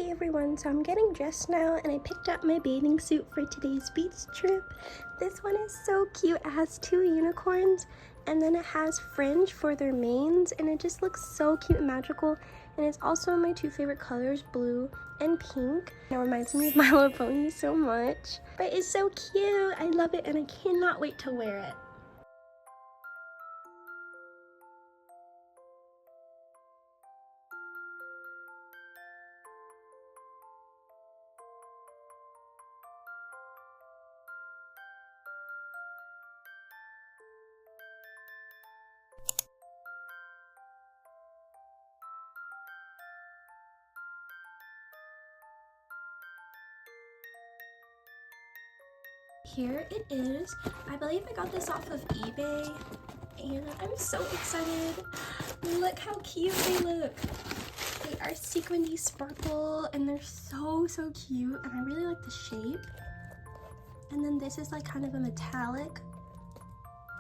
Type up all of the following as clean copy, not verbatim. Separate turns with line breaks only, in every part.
Hey everyone, so I'm getting dressed now and I picked up my bathing suit for today's beach trip. This one is so cute. It has two unicorns and then it has fringe for their manes and it just looks so cute and magical. And it's also my two favorite colors, blue and pink. It reminds me of My Little Pony so much. But it's so cute. I love it and I cannot wait to wear it. Here it is. I believe I got this off of eBay and I'm so excited. Look how cute they look. They are sequiny sparkle and they're so cute and I really like the shape. And then this is like kind of a metallic,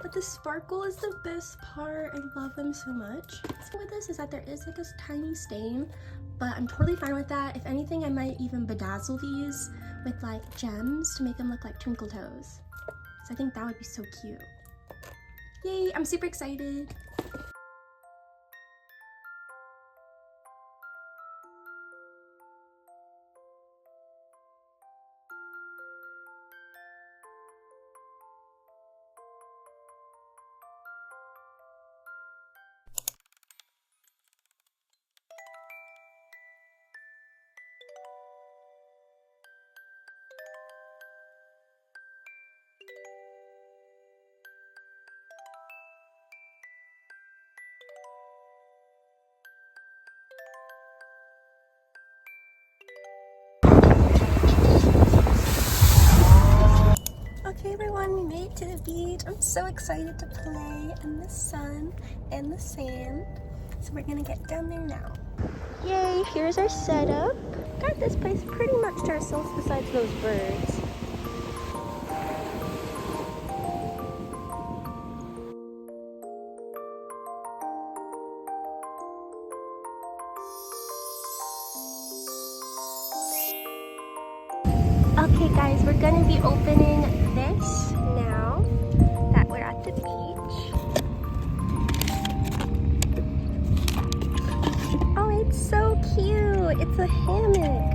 but the sparkle is the best part. I love them so much. So with this is that there is like a tiny stain, but I'm totally fine with that. If anything, I might even bedazzle these with like gems to make them look like twinkle toes. So I think that would be so cute. Yay, I'm super excited. Okay everyone, we made it to the beach. I'm so excited to play in the sun and the sand. So we're gonna get down there now. Yay, here's our setup. Got this place pretty much to ourselves besides those birds. Okay guys, we're gonna be opening this now that we're at the beach. Oh, it's so cute. It's a hammock.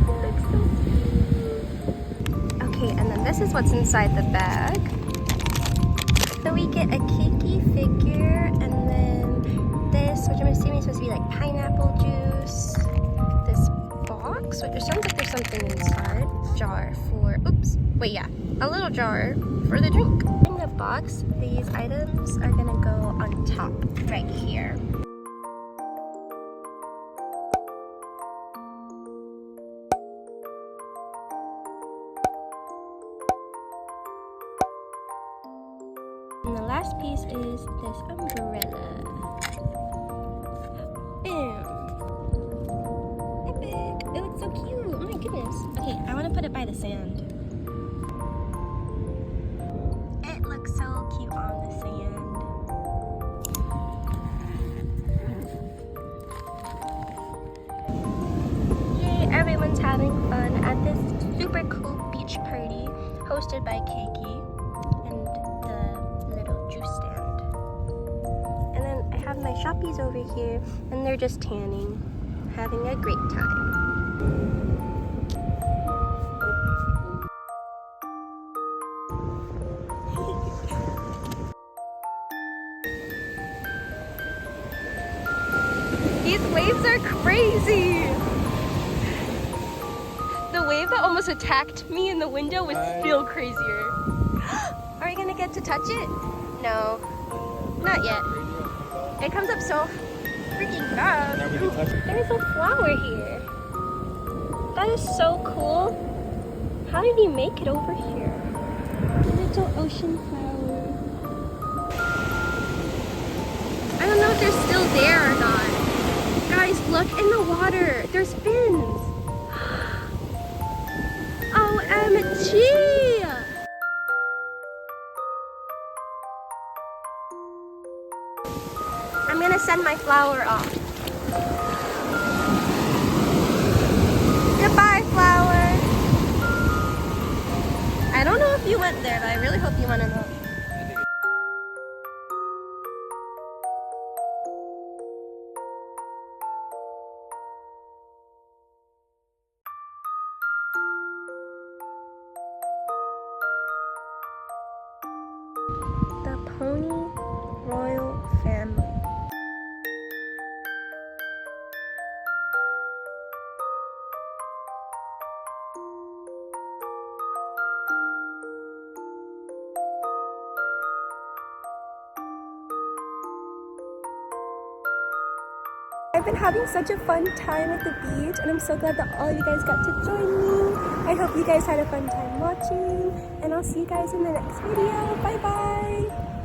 It looks so cute. Okay, and then this is what's inside the bag. So we get a cakey figure and then this, which I'm assuming is supposed to be like pineapple juice. So it sounds like there's something inside. Jar for, oops, wait, yeah, a little jar for the drink. In the box, these items are gonna go on top, right here. And the last piece is this umbrella. Bam! It looks so cute. Oh my goodness. Okay, I want to put it by the sand. It looks so cute on the sand. Yay, everyone's having fun at this super cool beach party hosted by Keiki and the little juice stand. And then I have my shoppies over here and they're just tanning, having a great time. These waves are crazy! The wave that almost attacked me in the window was still crazier. Are we gonna get to touch it? No, not yet. It comes up so freaking fast. There's a flower here. That is so cool. How did he make it over here? Little ocean flower. I don't know if they're still there or not. Guys, look in the water. There's fins. OMG! I'm gonna send my flower off. I don't know if you went there, but I really hope you want to know. The Pony Royal Family. I've been having such a fun time at the beach, and I'm so glad that all you guys got to join me. I hope you guys had a fun time watching, and I'll see you guys in the next video. Bye bye!